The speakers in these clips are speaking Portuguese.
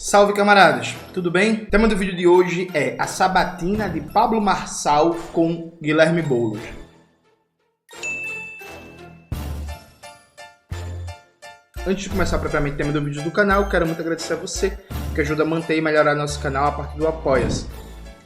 Salve, camaradas! Tudo bem? O tema do vídeo de hoje é a sabatina de Pablo Marçal com Guilherme Boulos. Antes de começar propriamente o tema do vídeo do canal, quero muito agradecer a você que ajuda a manter e melhorar nosso canal a partir do Apoia-se.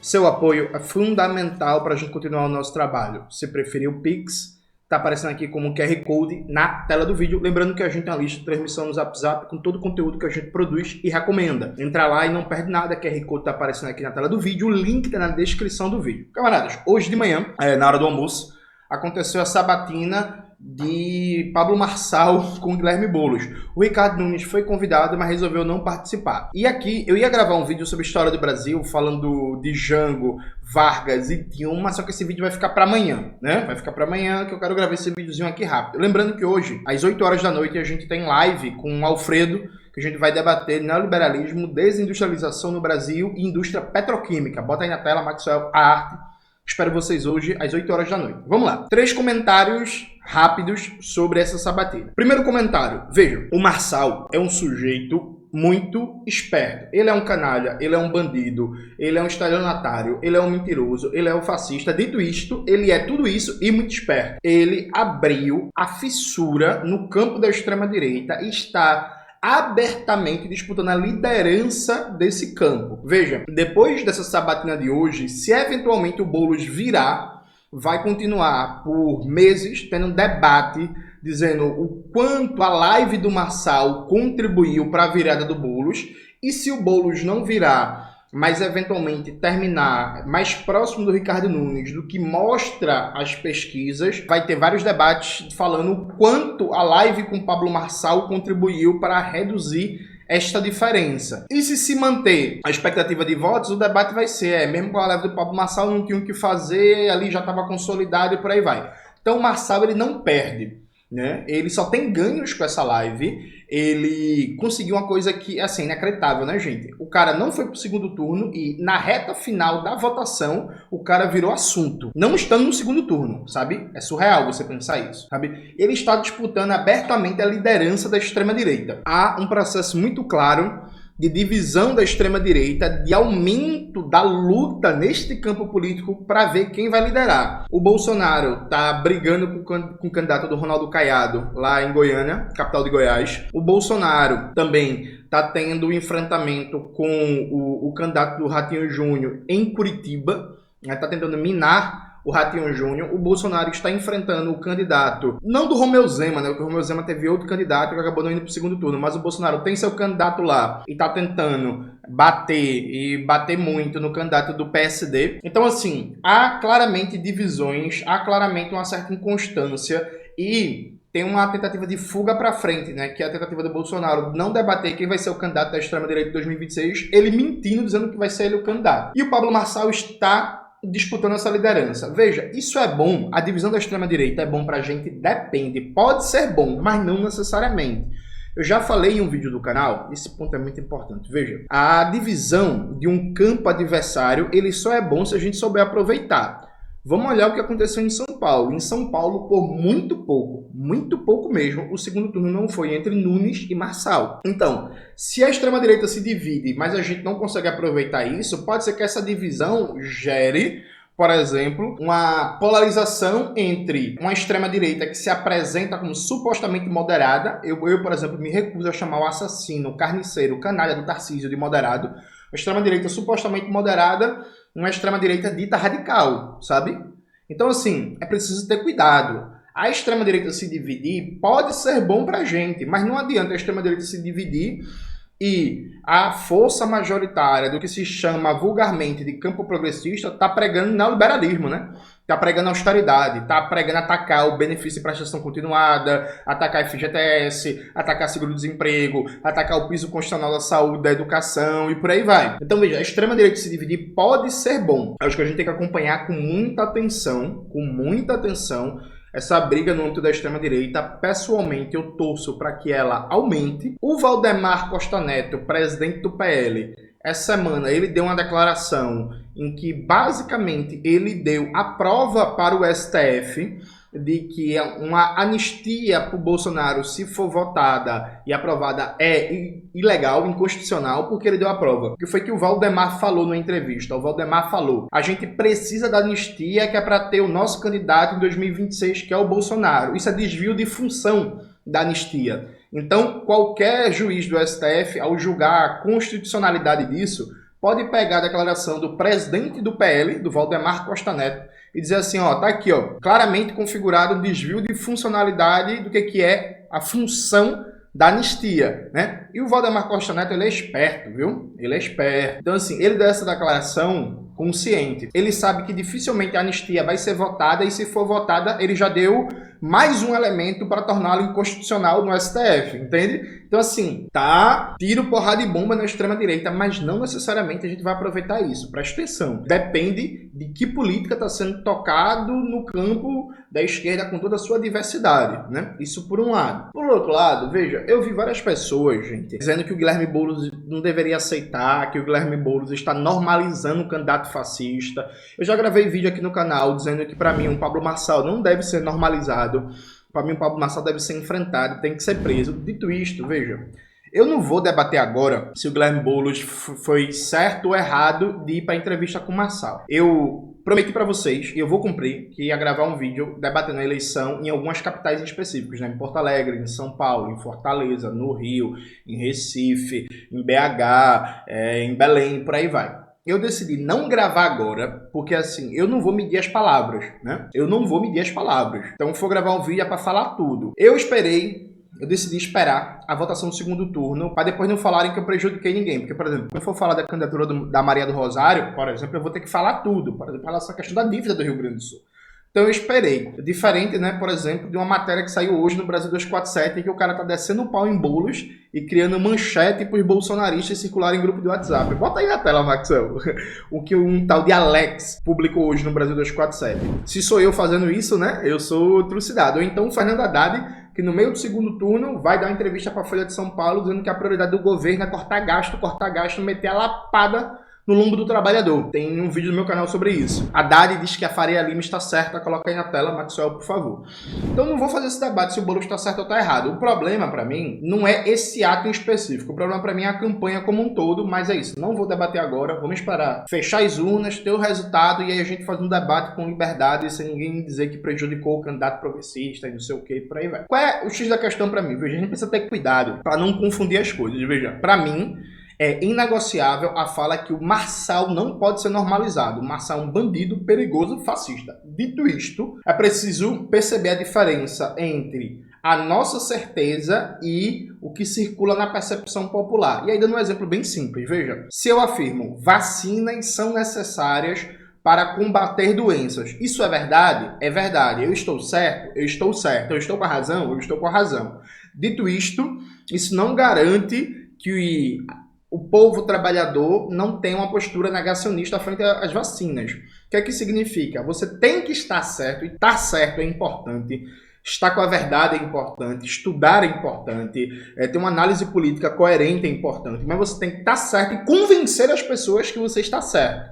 Seu apoio é fundamental para a gente continuar o nosso trabalho. Se preferir o Pix, está aparecendo aqui como QR Code na tela do vídeo. Lembrando que a gente tem uma lista de transmissão no Zap com todo o conteúdo que a gente produz e recomenda. Entra lá e não perde nada, QR Code está aparecendo aqui na tela do vídeo, o link está na descrição do vídeo. Camaradas, hoje de manhã, na hora do almoço, aconteceu a sabatina de Pablo Marçal com Guilherme Boulos. O Ricardo Nunes foi convidado, mas resolveu não participar. E aqui eu ia gravar um vídeo sobre a história do Brasil, falando de Jango, Vargas e Dilma, só que esse vídeo vai ficar para amanhã, né? Vai ficar para amanhã, que eu quero gravar esse videozinho aqui rápido. Lembrando que hoje, às 8 horas da noite, a gente tem live com o Alfredo, que a gente vai debater neoliberalismo, desindustrialização no Brasil e indústria petroquímica. Bota aí na tela, Maxwell, a arte. Espero vocês hoje às 8 horas da noite. Vamos lá. 3 comentários rápidos sobre essa sabatina. Primeiro comentário. Vejam, o Marçal é um sujeito muito esperto. Ele é um canalha, ele é um bandido, ele é um estelionatário, ele é um mentiroso, ele é um fascista. Dito isto, ele é tudo isso e muito esperto. Ele abriu a fissura no campo da extrema-direita e está abertamente disputando a liderança desse campo. Veja, depois dessa sabatina de hoje, se eventualmente o Boulos virar, vai continuar por meses tendo debate dizendo o quanto a live do Marçal contribuiu para a virada do Boulos, e se o Boulos não virar, mas eventualmente terminar mais próximo do Ricardo Nunes do que mostra as pesquisas, vai ter vários debates falando o quanto a live com Pablo Marçal contribuiu para reduzir esta diferença. E se manter a expectativa de votos, o debate vai ser, mesmo com a live do Pablo Marçal não tinha o que fazer, ali já estava consolidado e por aí vai. Então o Marçal ele não perde, né? Ele só tem ganhos com essa live. Ele conseguiu uma coisa que é assim, inacreditável, né, gente? O cara não foi pro segundo turno e na reta final da votação, o cara virou assunto. Não estando no segundo turno, sabe? É surreal você pensar isso, sabe? Ele está disputando abertamente a liderança da extrema-direita. Há um processo muito claro de divisão da extrema-direita, de aumento da luta neste campo político para ver quem vai liderar. O Bolsonaro tá brigando com o candidato do Ronaldo Caiado, lá em Goiânia, capital de Goiás. O Bolsonaro também tá tendo um enfrentamento com o candidato do Ratinho Júnior em Curitiba, né? Tá tentando minar o Ratinho Júnior. O Bolsonaro está enfrentando o candidato, não do Romeu Zema, né? Porque o Romeu Zema teve outro candidato que acabou não indo para o segundo turno, mas o Bolsonaro tem seu candidato lá e está tentando bater muito no candidato do PSD. Então, assim, há claramente divisões, há claramente uma certa inconstância e tem uma tentativa de fuga para frente, né? Que é a tentativa do Bolsonaro não debater quem vai ser o candidato da extrema-direita de 2026, ele mentindo, dizendo que vai ser ele o candidato. E o Pablo Marçal está disputando essa liderança. Veja, isso é bom, a divisão da extrema-direita é bom pra gente? Depende, pode ser bom, mas não necessariamente. Eu já falei em um vídeo do canal, esse ponto é muito importante. Veja, a divisão de um campo adversário, ele só é bom se a gente souber aproveitar. Vamos olhar o que aconteceu em São Paulo. Em São Paulo, por muito pouco mesmo, o segundo turno não foi entre Nunes e Marçal. Então, se a extrema-direita se divide, mas a gente não consegue aproveitar isso, pode ser que essa divisão gere, por exemplo, uma polarização entre uma extrema-direita que se apresenta como supostamente moderada. Eu, por exemplo, me recuso a chamar o assassino, o carniceiro, o canalha do Tarcísio de moderado. A extrema-direita supostamente moderada, uma extrema-direita dita radical, sabe? Então, assim, é preciso ter cuidado. A extrema-direita se dividir pode ser bom pra gente, mas não adianta a extrema-direita se dividir e a força majoritária do que se chama vulgarmente de campo progressista tá pregando neoliberalismo, né? Tá pregando austeridade, tá pregando atacar o benefício de prestação continuada, atacar FGTS, atacar seguro-desemprego, atacar o piso constitucional da saúde, da educação e por aí vai. Então veja, a extrema-direita se dividir pode ser bom. Acho que a gente tem que acompanhar com muita atenção, essa briga no âmbito da extrema-direita. Pessoalmente, eu torço para que ela aumente. O Valdemar Costa Neto, presidente do PL, essa semana ele deu uma declaração em que basicamente ele deu a prova para o STF de que uma anistia para o Bolsonaro, se for votada e aprovada, é ilegal, inconstitucional, porque ele deu a prova. O que foi que o Valdemar falou na entrevista? O Valdemar falou: a gente precisa da anistia que é para ter o nosso candidato em 2026, que é o Bolsonaro. Isso é desvio de função da anistia. Então, qualquer juiz do STF, ao julgar a constitucionalidade disso, pode pegar a declaração do presidente do PL, do Valdemar Costa Neto, e dizer assim, ó, tá aqui, ó, claramente configurado um desvio de funcionalidade do que é a função da anistia, né? E o Valdemar Costa Neto, ele é esperto, viu? Ele é esperto. Então, assim, ele deu essa declaração consciente. Ele sabe que dificilmente a anistia vai ser votada, e se for votada, ele já deu mais um elemento para torná-lo inconstitucional no STF, entende? Então, assim, tá tiro, porrada e bomba na extrema-direita, mas não necessariamente a gente vai aproveitar isso. Presta atenção. Depende de que política está sendo tocado no campo da esquerda com toda a sua diversidade, né? Isso por um lado. Por outro lado, veja, eu vi várias pessoas, gente, dizendo que o Guilherme Boulos não deveria aceitar, que o Guilherme Boulos está normalizando o candidato fascista. Eu já gravei vídeo aqui no canal dizendo que, para mim, o Pablo Marçal não deve ser normalizado. Para mim, o Pablo Marçal deve ser enfrentado, tem que ser preso. Dito isto, veja, eu não vou debater agora se o Guilherme Boulos foi certo ou errado de ir para a entrevista com o Marçal. Eu prometi para vocês, e eu vou cumprir, que ia gravar um vídeo debatendo a eleição em algumas capitais específicas, né? Em Porto Alegre, em São Paulo, em Fortaleza, no Rio, em Recife, em BH, em Belém, por aí vai. Eu decidi não gravar agora, porque assim, eu não vou medir as palavras, né? Eu não vou medir as palavras. Então, for gravar um vídeo é para falar tudo. Eu decidi esperar a votação do segundo turno, para depois não falarem que eu prejudiquei ninguém. Porque, por exemplo, quando eu for falar da candidatura da Maria do Rosário, por exemplo, eu vou ter que falar tudo. Por exemplo, essa questão da dívida do Rio Grande do Sul. Então eu esperei. Diferente, né, por exemplo, de uma matéria que saiu hoje no Brasil 247, em que o cara tá descendo o pau em Boulos e criando manchete para os bolsonaristas circularem em grupo de WhatsApp. Bota aí na tela, Maxwell, o que um tal de Alex publicou hoje no Brasil 247. Se sou eu fazendo isso, né, eu sou trucidado. Ou então o Fernando Haddad, que no meio do segundo turno vai dar uma entrevista para a Folha de São Paulo dizendo que a prioridade do governo é cortar gasto, meter a lapada no lombo do trabalhador. Tem um vídeo no meu canal sobre isso. Haddad diz que a Faria Lima está certa. Coloca aí na tela, Maxwell, por favor. Então não vou fazer esse debate se o Boulos está certo ou está errado. O problema para mim não é esse ato em específico. O problema para mim é a campanha como um todo, mas é isso. Não vou debater agora. Vamos esperar fechar as urnas, ter o resultado e aí a gente faz um debate com liberdade, sem ninguém dizer que prejudicou o candidato progressista e não sei o que, por aí vai. Qual é o X da questão para mim? Veja, a gente precisa ter cuidado para não confundir as coisas. Veja, para mim, é inegociável a fala que o Marçal não pode ser normalizado. O Marçal é um bandido perigoso fascista. Dito isto, é preciso perceber a diferença entre a nossa certeza e o que circula na percepção popular. E aí, dando um exemplo bem simples, veja. Se eu afirmo, vacinas são necessárias para combater doenças. Isso é verdade? É verdade. Eu estou certo? Eu estou certo. Eu estou com a razão? Eu estou com a razão. Dito isto, isso não garante que o povo trabalhador não tem uma postura negacionista frente às vacinas. O que é que significa? Você tem que estar certo, e estar certo é importante, estar com a verdade é importante, estudar é importante, ter uma análise política coerente é importante, mas você tem que estar certo e convencer as pessoas que você está certo.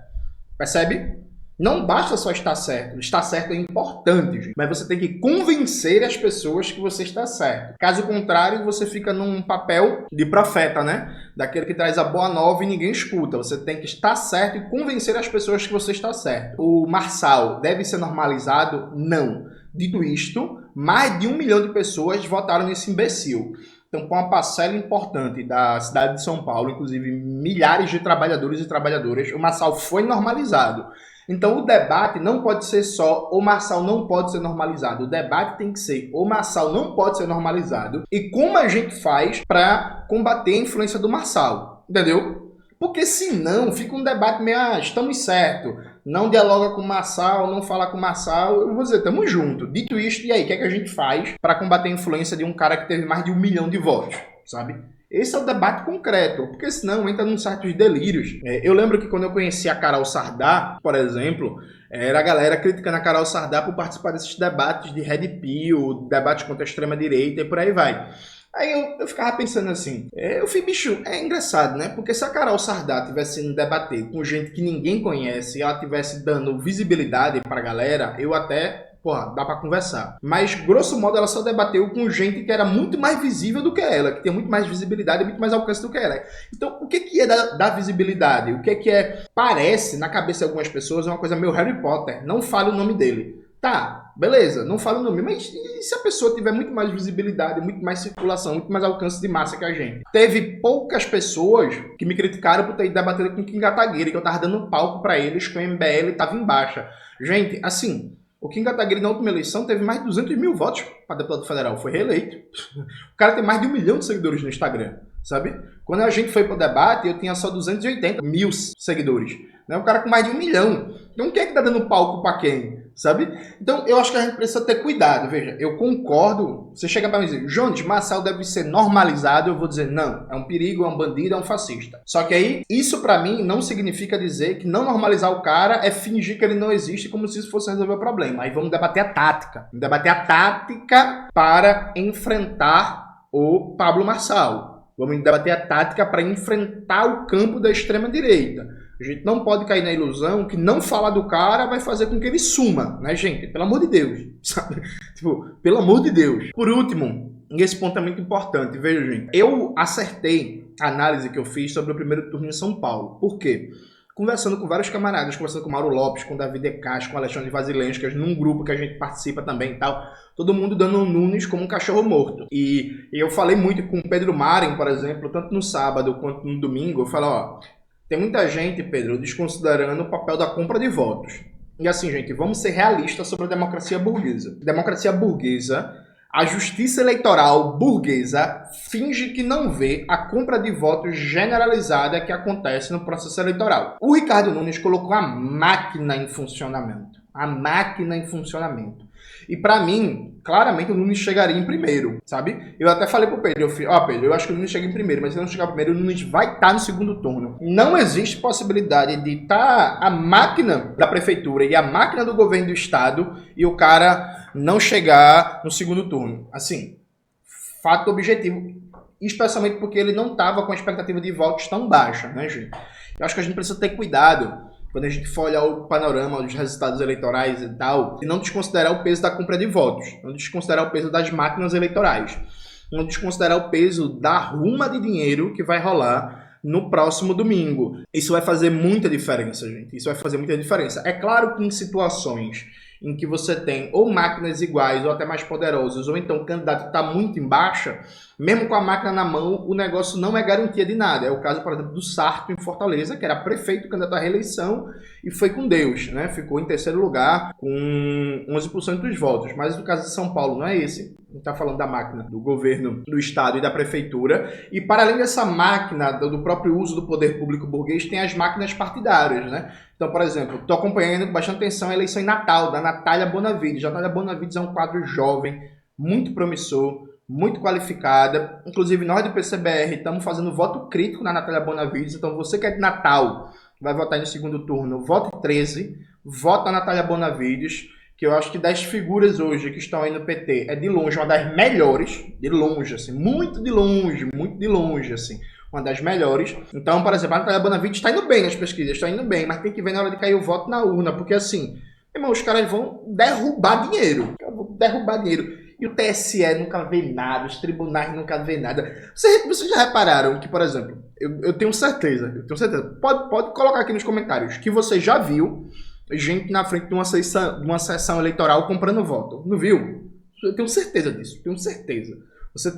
Percebe? Não basta só estar certo. Estar certo é importante, gente. Mas você tem que convencer as pessoas que você está certo. Caso contrário, você fica num papel de profeta, né? Daquele que traz a boa nova e ninguém escuta. Você tem que estar certo e convencer as pessoas que você está certo. O Marçal deve ser normalizado? Não. Dito isto, mais de 1 milhão de pessoas votaram nesse imbecil. Então, com uma parcela importante da cidade de São Paulo, inclusive milhares de trabalhadores e trabalhadoras, o Marçal foi normalizado. Então o debate não pode ser só o Marçal não pode ser normalizado. O debate tem que ser o Marçal não pode ser normalizado e como a gente faz para combater a influência do Marçal. Entendeu? Porque senão fica um debate meio, estamos certo, não dialoga com o Marçal, não fala com o Marçal, eu vou dizer, estamos juntos. Dito isto, e aí, o que é que a gente faz para combater a influência de um cara que teve mais de 1 milhão de votos, sabe? Esse é o debate concreto, porque senão entra num certos delírios. Eu lembro que quando eu conheci a Carol Sardá, por exemplo, era a galera criticando a Carol Sardá por participar desses debates de Red Pill, debates contra a extrema-direita e por aí vai. Aí eu ficava pensando assim, eu fui, bicho, é engraçado, né? Porque se a Carol Sardá tivesse indo debater com gente que ninguém conhece e ela tivesse dando visibilidade pra galera, eu até porra, dá pra conversar. Mas, grosso modo, ela só debateu com gente que era muito mais visível do que ela, que tem muito mais visibilidade e muito mais alcance do que ela. Então, o que é da visibilidade? O que é... Parece, na cabeça de algumas pessoas, uma coisa meio Harry Potter. Não fale o nome dele. Tá, beleza, não fala o nome, mas e se a pessoa tiver muito mais visibilidade, muito mais circulação, muito mais alcance de massa que a gente? Teve poucas pessoas que me criticaram por ter debatido com o Kim Kataguiri, que eu tava dando palco pra eles, que o MBL tava em baixa. Gente, assim, o Kim Kataguiri na última eleição teve mais de 200 mil votos para deputado federal, foi reeleito. O cara tem mais de 1 milhão de seguidores no Instagram, sabe? Quando a gente foi pro debate, eu tinha só 280 mil seguidores. Né? O cara com mais de 1 milhão. Então, quem é que tá dando palco pra quem? Sabe? Então, eu acho que a gente precisa ter cuidado. Veja, eu concordo. Você chega pra mim e diz, Jones, Marçal deve ser normalizado. Eu vou dizer, não. É um perigo, é um bandido, é um fascista. Só que aí, isso pra mim não significa dizer que não normalizar o cara é fingir que ele não existe como se isso fosse resolver o problema. Aí vamos debater a tática. Vamos debater a tática para enfrentar o Pablo Marçal. Vamos debater a tática para enfrentar o campo da extrema-direita. A gente não pode cair na ilusão que não falar do cara vai fazer com que ele suma, né, gente? Pelo amor de Deus, sabe? Tipo, pelo amor de Deus. Por último, e esse ponto é muito importante, veja, gente. Eu acertei a análise que eu fiz sobre o primeiro turno em São Paulo. Por quê? Conversando com vários camaradas, conversando com o Mauro Lopes, com o Davi De Castro, com o Alexandre Vasilenskas, num grupo que a gente participa também e tal. Todo mundo dando um Nunes como um cachorro morto. E eu falei muito com o Pedro Maren, por exemplo, tanto no sábado quanto no domingo. Eu falei, ó... Tem muita gente, Pedro, desconsiderando o papel da compra de votos. E assim, gente, vamos ser realistas sobre a democracia burguesa. Democracia burguesa, a justiça eleitoral burguesa finge que não vê a compra de votos generalizada que acontece no processo eleitoral. O Ricardo Nunes colocou a máquina em funcionamento. A máquina em funcionamento. E pra mim, claramente o Nunes chegaria em primeiro, sabe? Eu até falei pro Pedro, Pedro, eu acho que o Nunes chega em primeiro, mas se não chegar primeiro, o Nunes vai estar no segundo turno. Não existe possibilidade de estar a máquina da prefeitura e a máquina do governo do estado e o cara não chegar no segundo turno. Assim, fato objetivo, especialmente porque ele não estava com a expectativa de votos tão baixa, né, gente? Eu acho que a gente precisa ter cuidado quando a gente for olhar o panorama dos resultados eleitorais e tal, e não desconsiderar o peso da compra de votos, não desconsiderar o peso das máquinas eleitorais, não desconsiderar o peso da ruma de dinheiro que vai rolar no próximo domingo. Isso vai fazer muita diferença, gente. Isso vai fazer muita diferença. É claro que em situações em que você tem ou máquinas iguais ou até mais poderosas, ou então o candidato está muito em baixa, mesmo com a máquina na mão, o negócio não é garantia de nada. É o caso, por exemplo, do Sarto em Fortaleza, que era prefeito, candidato à reeleição, e foi com Deus, né? Ficou em terceiro lugar com 11% dos votos. Mas no caso de São Paulo não é esse. A gente está falando da máquina do governo, do estado e da prefeitura. E para além dessa máquina, do próprio uso do poder público burguês, tem as máquinas partidárias, né? Então, por exemplo, estou acompanhando com bastante atenção a eleição em Natal, da Natália Bonavides. A Natália Bonavides é um quadro jovem, muito promissor, muito qualificada. Inclusive, nós do PCBR estamos fazendo voto crítico na Natália Bonavides. Então, você que é de Natal, vai votar no segundo turno, vote 13, vota na Natália Bonavides, que eu acho que das figuras hoje que estão aí no PT, é de longe uma das melhores, de longe, assim, muito de longe, assim, uma das melhores. Então, por exemplo, a Natália Bonavides está indo bem nas pesquisas, está indo bem, mas tem que ver na hora de cair o voto na urna, porque assim, irmão, os caras vão derrubar dinheiro. E o TSE nunca vê nada, os tribunais nunca vê nada. Vocês já repararam que, por exemplo, eu tenho certeza, pode colocar aqui nos comentários, que você já viu gente na frente de uma sessão eleitoral comprando voto. Não viu? Eu tenho certeza disso, tenho certeza. Se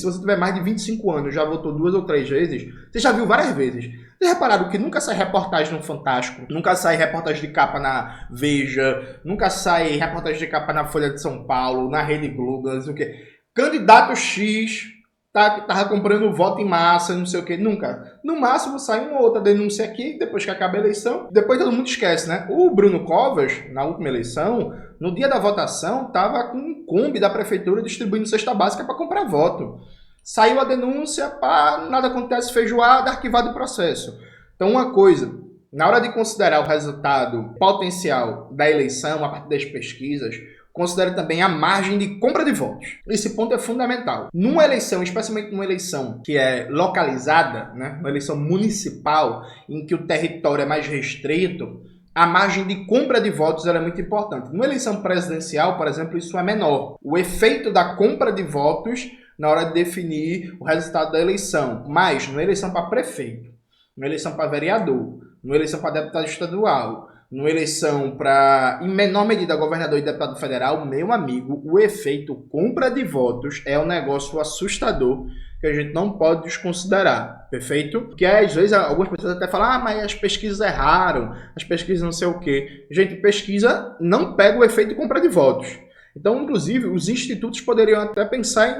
você tiver mais de 25 anos, já votou 2 ou 3 vezes, você já viu várias vezes. Vocês repararam que nunca sai reportagem no Fantástico, nunca sai reportagem de capa na Veja, nunca sai reportagem de capa na Folha de São Paulo, na Rede Globo, não sei o quê. Candidato X tava comprando voto em massa, não sei o quê. Nunca. No máximo sai uma ou outra denúncia aqui, depois que acaba a eleição. Depois todo mundo esquece, né? O Bruno Covas, na última eleição, no dia da votação, tava com um Kombi da prefeitura distribuindo cesta básica para comprar voto. Saiu a denúncia, pá, nada acontece, feijoada, arquivado o processo. Então, uma coisa, na hora de considerar o resultado potencial da eleição, a partir das pesquisas, considere também a margem de compra de votos. Esse ponto é fundamental. Numa eleição, especialmente numa eleição que é localizada, né, uma eleição municipal, em que o território é mais restrito, a margem de compra de votos ela é muito importante. Numa eleição presidencial, por exemplo, isso é menor. O efeito da compra de votos na hora de definir o resultado da eleição. Mas, numa eleição para prefeito, numa eleição para vereador, numa eleição para deputado estadual, numa eleição para, em menor medida, governador e deputado federal, meu amigo, o efeito compra de votos é um negócio assustador que a gente não pode desconsiderar, perfeito? Porque às vezes algumas pessoas até falam, mas as pesquisas erraram, as pesquisas não sei o quê. Gente, pesquisa não pega o efeito compra de votos. Então, inclusive, os institutos poderiam até pensar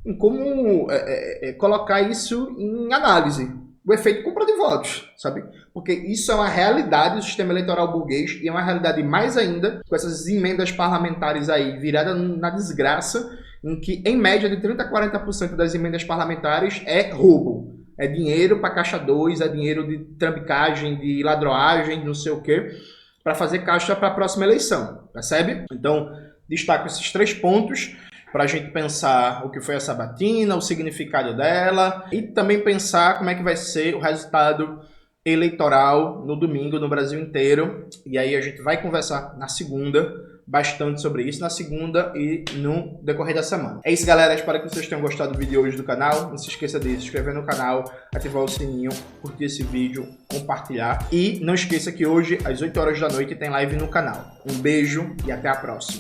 em como colocar isso em análise. O efeito compra de votos, sabe? Porque isso é uma realidade do sistema eleitoral burguês e é uma realidade mais ainda com essas emendas parlamentares aí viradas na desgraça, em que em média de 30% a 40% das emendas parlamentares é roubo. É dinheiro para caixa 2, é dinheiro de trambicagem, de ladroagem, não sei o quê, para fazer caixa para a próxima eleição, percebe? Então, destaco esses 3 pontos para a gente pensar o que foi a sabatina, o significado dela e também pensar como é que vai ser o resultado eleitoral no domingo no Brasil inteiro. E aí a gente vai conversar na segunda bastante sobre isso, na segunda e no decorrer da semana. É isso, galera. Espero que vocês tenham gostado do vídeo hoje do canal. Não se esqueça de se inscrever no canal, ativar o sininho, curtir esse vídeo, compartilhar. E não esqueça que hoje, às 8 horas da noite, tem live no canal. Um beijo e até a próxima.